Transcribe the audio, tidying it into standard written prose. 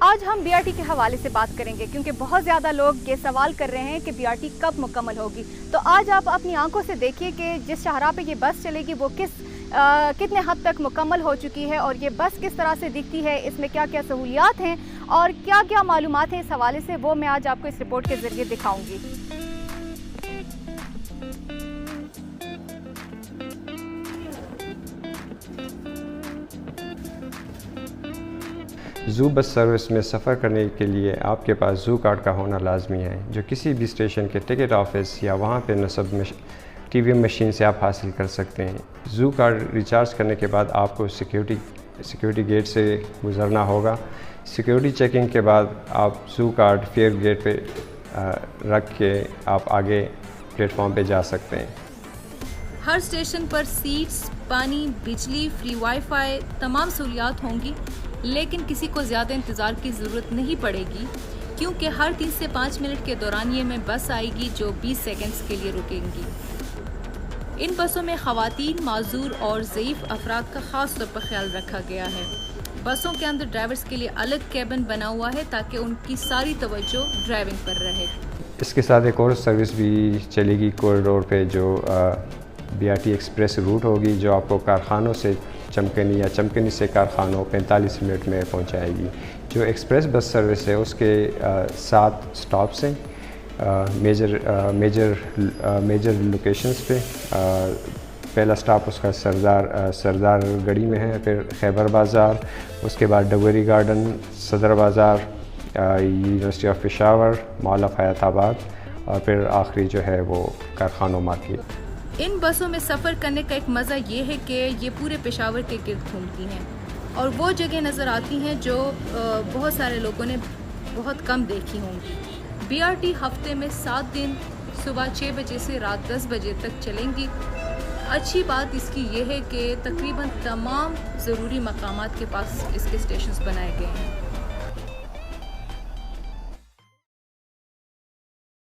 آج ہم be R T کے حوالے سے بات کریں گے کیونکہ بہت زیادہ لوگ یہ سوال کر رہے ہیں کہ بی آر ٹی کب مکمل ہوگی. تو آج آپ اپنی آنکھوں سے دیکھیے کہ جس شاہراہ پہ یہ بس چلے گی وہ کتنے حد تک مکمل ہو چکی ہے اور یہ بس کس طرح سے دکھتی ہے, اس میں کیا کیا سہولیات ہیں اور کیا کیا معلومات ہیں اس حوالے سے, وہ میں آج آپ کو اس رپورٹ کے ذریعے دکھاؤں گی. زو بس سروس میں سفر کرنے کے لیے آپ کے پاس زو کارڈ کا ہونا لازمی ہے, جو کسی بھی اسٹیشن کے ٹکٹ آفس یا وہاں پہ نصب ٹی وی ایم مشین سے آپ حاصل کر سکتے ہیں. زو کارڈ ریچارج کرنے کے بعد آپ کو سیکیورٹی گیٹ سے گزرنا ہوگا. سیکیورٹی چیکنگ کے بعد آپ زو کارڈ فیئر گیٹ پہ رکھ کے آپ آگے پلیٹ فارم پہ جا سکتے ہیں. ہر اسٹیشن پر سیٹس, پانی, بجلی, فری وائی فائی تمام سہولیات ہوں گی, لیکن کسی کو زیادہ انتظار کی ضرورت نہیں پڑے گی کیونکہ ہر 3 سے 5 منٹ کے دورانیے میں بس آئے گی جو 20 سیکنڈز کے لیے رکیں گی. ان بسوں میں خواتین, معذور اور ضعیف افراد کا خاص طور پر خیال رکھا گیا ہے. بسوں کے اندر ڈرائیورز کے لیے الگ کیبن بنا ہوا ہے تاکہ ان کی ساری توجہ ڈرائیونگ پر رہے. اس کے ساتھ ایک اور سروس بھی چلے گی کوریڈور پہ, جو B R T express route ہوگی, جو آپ کو کارخانوں سے چمکنی یا چمکنی سے کارخانوں 45 منٹ میں پہنچائے گی. جو ایکسپریس بس سروس ہے اس کے 7 اسٹاپس ہیں میجر لوکیشنز پہ. پہلا اسٹاپ اس کا سردار گڑھی میں ہے, پھر خیبر بازار, اس کے بعد ڈبوری گارڈن, صدر بازار, university of Peshawar, mall of حیات آباد, اور پھر آخری جو ہے وہ کارخانوں مارکیٹ. ان بسوں میں سفر کرنے کا ایک مزہ یہ ہے کہ یہ پورے پشاور کے گرد گھومتی ہیں اور وہ جگہ نظر آتی ہیں جو بہت سارے لوگوں نے بہت کم دیکھی ہوں گی. بی آر ٹی ہفتے میں 7 دن صبح 6 بجے سے رات 10 بجے تک چلیں گی. اچھی بات اس کی یہ ہے کہ تقریباً تمام ضروری مقامات کے پاس اس کے اسٹیشنز بنائے گئے ہیں.